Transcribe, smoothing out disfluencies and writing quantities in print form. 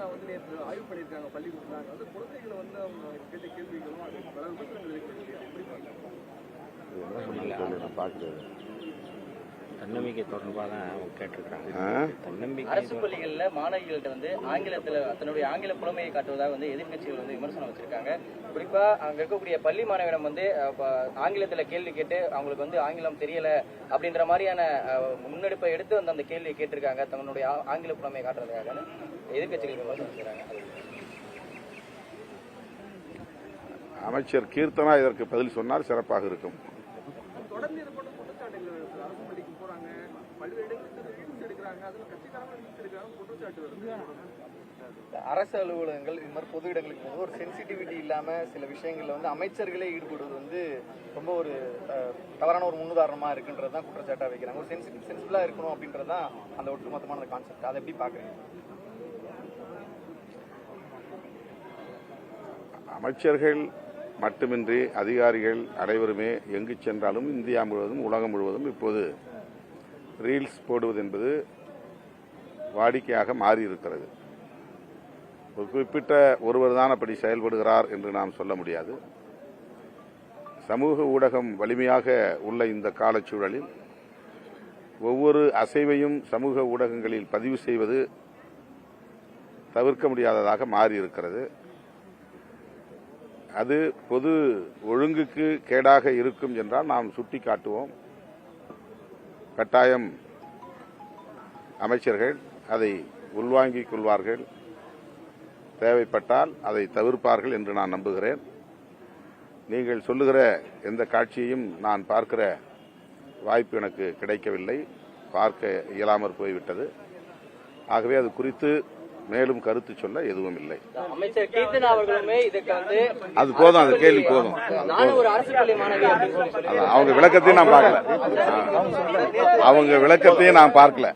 எல்லாம் வந்து நேற்று ஆய்வு பண்ணியிருக்காங்க பள்ளிக்கூடத்துல. வந்து குழந்தைகளை வந்து அவங்க கேட்ட கேள்விகளும் அது பல விமர்சனங்கள் இருக்கு. எப்படி பார்க்குறது தன்னம்பிக்கை தொடர்பாக தான் அவங்க கேட்டிருக்காங்க. தன்னம்பிக்கை அரசு பள்ளிகளில் மாணவிகள்கிட்ட வந்து ஆங்கிலத்தில் தன்னுடைய ஆங்கில புலமையை காட்டுவதாக வந்து எதிர்க்கட்சிகள் வந்து விமர்சனம் வச்சிருக்காங்க. குறிப்பா அங்க இருக்கக்கூடிய பள்ளி மாணவியிடம் வந்து ஆங்கிலத்துல கேள்வி கேட்டு அவங்களுக்கு வந்து ஆங்கிலம் தெரியல அப்படின்ற மாதிரியான முன்னெடுப்பை எடுத்து வந்து அந்த கேள்வியை கேட்டிருக்காங்க. தன்னுடைய ஆங்கில புலமையை காட்டுறதுக்காக எதிர்க்கட்சிகள் விமர்சனம் செய்றாங்க. அமைச்சர் கீர்த்தனா இதற்கு பதில் சொன்னால் சிறப்பாக இருக்கும். தொடர்ந்து இது போன்ற குற்றச்சாட்டுகள் அரசு பள்ளிக்கு போறாங்க, பல்வேறு இடங்களுக்கு ரீல்ஸ் எடுக்கிறாங்க, அதுல கட்சிக்காரங்க ரீல்ஸ் எடுக்கிறாங்க, குற்றச்சாட்டு வருது. அரசு அலுவலகங்கள் இது மாதிரி பொது இடங்களுக்கு போது ஒரு சென்சிட்டிவிட்டி இல்லாம சில விஷயங்கள்ல வந்து அமைச்சர்களே ஈடுபடுவது வந்து ரொம்ப ஒரு தவறான ஒரு முன்னுதாரணமா இருக்குன்றதுதான் குற்றச்சாட்டா வைக்கிறாங்க. ஒரு சென்சிபிளா இருக்கணும் அப்படின்றதுதான் அந்த ஒட்டுமொத்தமான கான்செப்ட். அதை எப்படி பாக்குறீங்க? அமைச்சர்கள் மட்டுமின்றி அதிகாரிகள் அனைவருமே எங்கு சென்றாலும் இந்தியா முழுவதும் உலகம் முழுவதும் இப்போது ரீல்ஸ் போடுவது என்பது வாடிக்கையாக மாறியிருக்கிறது. ஒரு குறிப்பிட்ட ஒருவர் தான் அப்படி செயல்படுகிறார் என்று நாம் சொல்ல முடியாது. சமூக ஊடகம் வலிமையாக உள்ள இந்த காலச்சூழலில் ஒவ்வொரு அசைவையும் சமூக ஊடகங்களில் பதிவு செய்வது தவிர்க்க முடியாததாக மாறியிருக்கிறது. அது பொது ஒழுங்குக்கு கேடாக இருக்கும் என்றால் நாம் சுட்டி காட்டுவோம். கட்டாயம் அமைச்சர்கள் அதை உள்வாங்கிக் கொள்வார்கள், தேவைப்பட்டால் அதை தவிர்ப்பார்கள் என்று நான் நம்புகிறேன். நீங்கள் சொல்லுகிற எந்த காட்சியையும் நான் பார்க்கிற வாய்ப்பு எனக்கு கிடைக்கவில்லை, பார்க்க இயலாமற் போய்விட்டது. ஆகவே அது குறித்து மேலும் கருத்து சொல்ல எதுவும் இல்லை. அமைச்சர் கீர்த்தனா அவர்களுமே இதுக்கு வந்து அது போதும், அந்த கேள்வி போதும். நானும் ஒரு அரசு பள்ளி மாணவி அப்படின்னு சொல்லி அவங்க விளக்கத்தையும் நான் பார்க்கல.